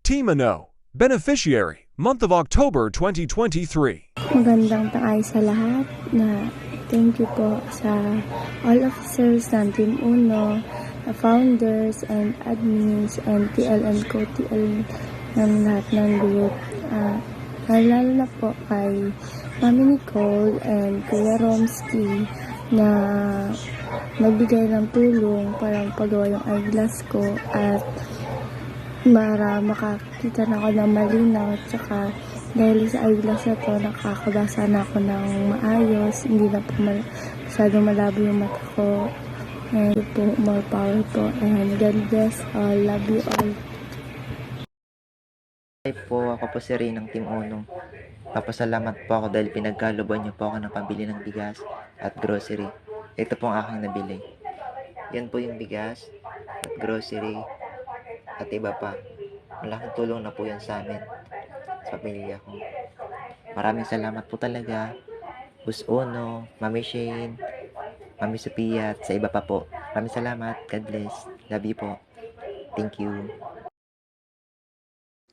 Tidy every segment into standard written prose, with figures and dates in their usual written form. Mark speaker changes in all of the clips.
Speaker 1: Team Ano, Beneficiary, month of October 2023.
Speaker 2: Magandang tanghali sa lahat na thank you po sa all officers ng Team Uno, the founders and admins and TL and co-TL ng lahat ng group. Lalo na po kay Mami Nicole and Kuya Romsky na nagbigay ng tulong para pagawa yung eyeglass ko at para makakita na ako ng malinaw, tsaka dahil sa eyeglass na to nakakabasa na ako ng maayos, hindi na po masyadong malabo yung mata ko. And po, more power po, and God bless all, love you all.
Speaker 3: Hi po, ako po si Ray ng Team Uno. Papasalamat po ako dahil pinagkaluban niyo po ako ng pambili ng bigas at grocery. Ito po ang aking nabili. Yan po yung bigas at grocery at iba pa. Malaking tulong na po yan sa amin, sa pamilya ko. Maraming salamat po talaga, Boss Uno, Mami Shane, Mami Sophia at sa iba pa po. Maraming salamat. God bless. Love you po. Thank you.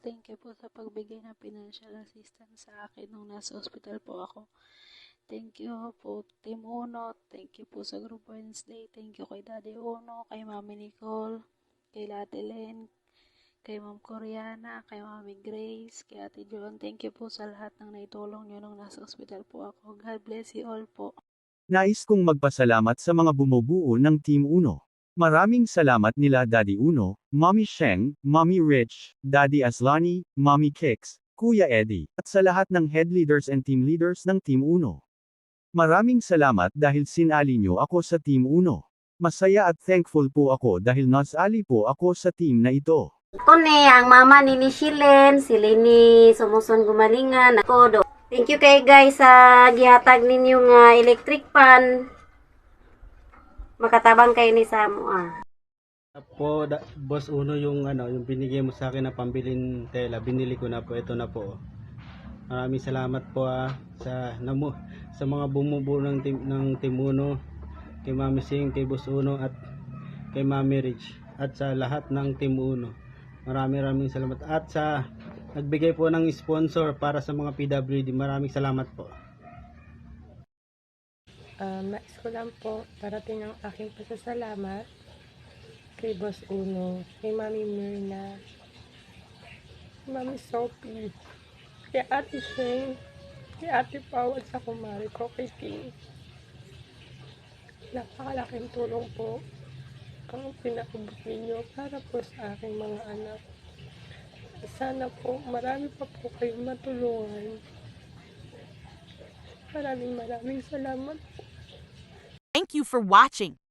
Speaker 4: Thank you po sa pagbigay ng financial assistance sa akin nung nasa hospital po ako. Thank you po Team Uno, thank you po sa Group Wednesday, thank you kay Daddy Uno, kay Mami Nicole, kay Ate Len, kay Ma'am Coriana, kay Mami Grace, kay Ate John. Thank you po sa lahat ng naitulong nyo nung nasa hospital po ako. God bless you all po.
Speaker 5: Nais kong magpasalamat sa mga bumubuo ng Team Uno. Maraming salamat nila Daddy Uno, Mommy Sheng, Mommy Rich, Daddy Aslani, Mommy Kicks, Kuya Eddie, at sa lahat ng head leaders and team leaders ng Team Uno. Maraming salamat dahil sinali nyo ako sa Team Uno. Masaya at thankful po ako dahil nasali po ako sa team na ito.
Speaker 6: Ito ni ang mama ni Shilen, si Lini Sumuson Gumalingan, ako do. Thank you kay guys sa gihatag ninyong electric pan. Makatabang kayo ni Samu
Speaker 7: Po, Boss Uno, yung yung binigay mo sa akin na pambilin tela, binili ko na po, ito na po. Maraming salamat po sa mga bumubuo ng Team Uno, kay Mami Sing, kay Boss Uno at kay Mami Rich at sa lahat ng Team Uno. Maraming salamat at sa nagbigay po ng sponsor para sa mga PWD. Maraming salamat po.
Speaker 8: Nais ko lang po parating ang aking pasasalamat kay Boss Uno, kay Mami Myrna, Mami Sophie, kay Ate Shane, kay Ate Pao at sa kumari ko, kay King. Napakalaking tulong po ang pinaubot ninyo para po sa aking mga anak. Sana po marami pa po kayong matulungan. Maraming salamat po.
Speaker 9: Thank you for watching.